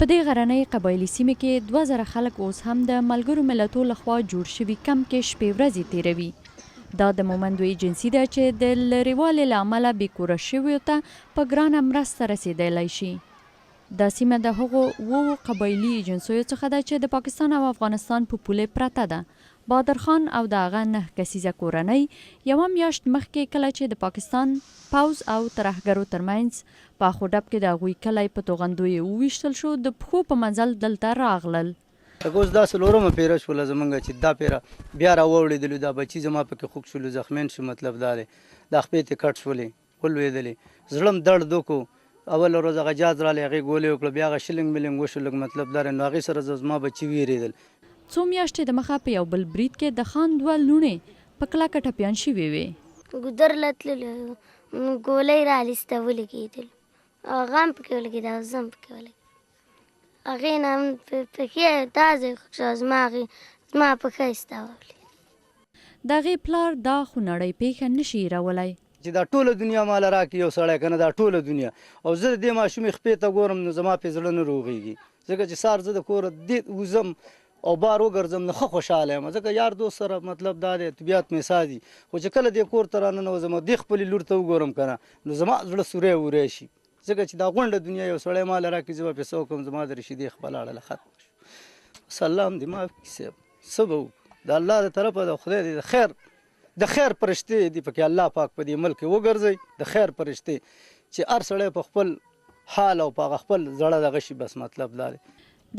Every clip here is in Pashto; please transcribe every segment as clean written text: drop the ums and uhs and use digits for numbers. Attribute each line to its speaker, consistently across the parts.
Speaker 1: په دې غرنۍ قبایلي سیمه کې 2000 خلک اوس هم د ملګرو ملتونو لخوا جوړ شوي کمپ کې شپې ورځې تیروي. دا د مومندو ایجنسي ده چې د لرېوالي له امله بېکوره شویو ته په ګرانه مرسته رسېدلی شي. دا سیمه د هغو 7 قبایلي ایجنسیو څخه ده چې د پاکستان او افغانستان په پولې پرته ده. بادر خان او د هغه 9 کسیزه کورنۍ یوه میاشت مخکې کله چې د پاکستان پوځ او ترهګرو ترمنځ په اخوډب کې د هغوی کلی په توغندیو وویشتل شو، د پښو په منزل دلته راغلل.
Speaker 2: اوس دا څلورمه پیره شوله زمونږ چې دا پیره بیا راوړېدلو، دا بچي زما پکې خوږ شولو، زخمین شو. مطلب دا دی دا خپې ترې کټ شولې ولوېدلې، زړه م درد وکړو. اول ورځ هغه جاز رالی، هغې ګولې وکړه، بیا هغه شلنګ ملنګ وشو لږ. مطلب دا دی نو هغې سره زما بچي ویرېدل.
Speaker 1: څو میاشتې د مخه په یو بل برید کې د خان 2 لوڼې په کلکه ټپیان شوې وې.
Speaker 3: ګودر له تللو ګولۍ رالېسته ولګېدل، هغه هم پکې ولګېد او زه هم پکې ولګېد. هغې نه هم پښې دا ځای خوږ شو، زما پښه یې ستا ولګېد.
Speaker 1: د هغې پلار دا خونړۍ پیښه نشي هېرولی
Speaker 2: چې دا ټوله دنیا ماله راکړي یو سړی، که نه دا ټوله دنیا. او زه د دې ماشومې خپې ته ګورم نو زما پې زړه نه روغېږي، ځکه چې سهار زه د کوره دې وځم او بار وګرځم نو ښه خوشحاله یم، ځکه یار دوست سره مطلب دا دی طبیعت مې ساتي. خو چې کله دې کور ته راننوځم او دې خپلې لور ته وګورم که نه نو زما زړه سوری وری شي، ځکه چې دا غونډه دنیا یو سړی ماله راکړي، زه به پې څه وکړم، زما د رشیدې خپله اړه ختمه شو. سلام دې معاف کړي صاحب، څه به وکړو، د الله د طرفه د خدای دې د خیر پرشتې دې پکې الله پاک په دې ملک کې وګرځوي، د خیر پرشتې چې هر سړی په خپل حال او په خپل زړه دغه شي. بس مطلب دا دی.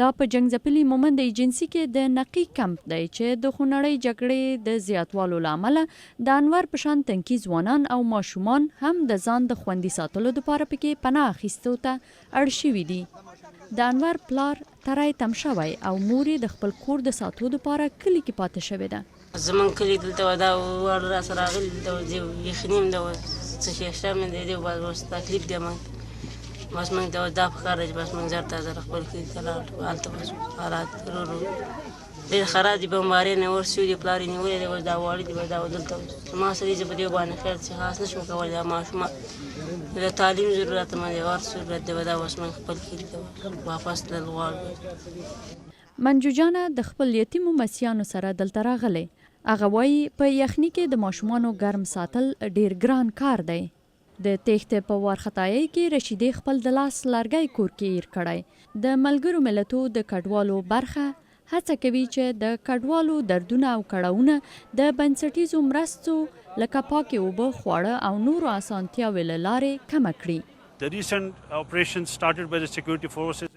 Speaker 1: دا په جنګ ځپلي مومند ایجنسي کې د نقي کمپ دی چې د خونړۍ جګړې د زیاتوالو له امله د انور په شان تنکي ځوانان او ماشومان هم د ځان د خوندي ساتلو دپاره پکې پناه اخیستو ته اړ شوي دي. د انور پلار تری تم شوی او مور یې د خپل کور د ساتو دپاره کلي کې پاتې شوې ده.
Speaker 4: زمونږ کلي دلته وه، دا وړ راسره راغلي دلته یخني هم ده، څه شی شته مې دی، اوس تکلیف دی موږ. بس موږ ته دا پکار دی چې بس موږ زر ته زر خپل کلي ته لاړو، هلته بس حالات ورو ورو ډېر خراب دي. بمبارۍ نه ورسوي دي، پلار یې نیولی دی، اوس دا واړه دي، دا دلته زما سړي زه په دې باندې خیر چې خاص نه شم کولی. دا ماشومان د تعلیم ضرورت مند دی، هر ضرورت دی، دا اوس موږ خپل کلي ته واپس تلل غواړو.
Speaker 1: منجو جانه د خپل یتیمو مسیانو سره دلته راغلی. هغه وایي په یخني کې د ماشومانو ګرم ساتل ډېر ګران کار دی. د تېښتې په وارخطایۍ کې رشیدې خپل د لاس لرګی کور کې ایر کړی. د ملګرو ملتو د کډوالو برخه هڅه کوي چې د کډوالو دردونه او کړاوونه د بنسټیزو مرستو لکه پاکې اوبه، خواړه او نورو اسانتیاوې له لارې کمه کړي.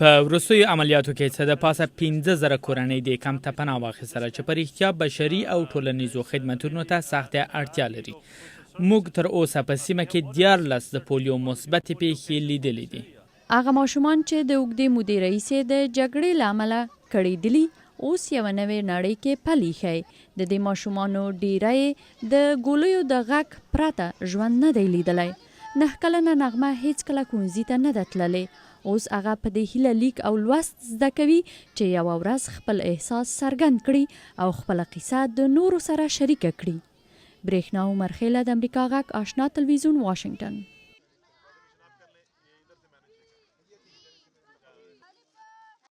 Speaker 5: په وروستیو عملیاتو کې څه د پاسه 15,000 کورنۍ دې کمپ ته پناه واخیستله چې په رښتیا بشري او ټولنیزو خدمتونو ته سخته اړتیا لري. موږ تر اوسه په سیمه کې 14 د پولیو مثبتې پیښې لیدلې دي.
Speaker 1: هغه ماشومان چې د اوږدې مودې راهیسې د جګړې له امله کړېدلي اوس یوه نوې نړۍ کې پل ایښی. د دې ماشومانو ډېری د ګولیو د غږ پرته ژوند نه دی لیدلی. 9 کلنه نغمه هیڅکله ښوونځي ته نه ده تللې. اوس هغه په دې هیله لیک او لوست زده کوي چې یوه ورځ خپل احساس څرګند کړي او خپله قیصه د نورو سره شریکه کړي. برېښنا عمر خیله، د امریکا غږ آشنا تلویزیون، واشنګټن.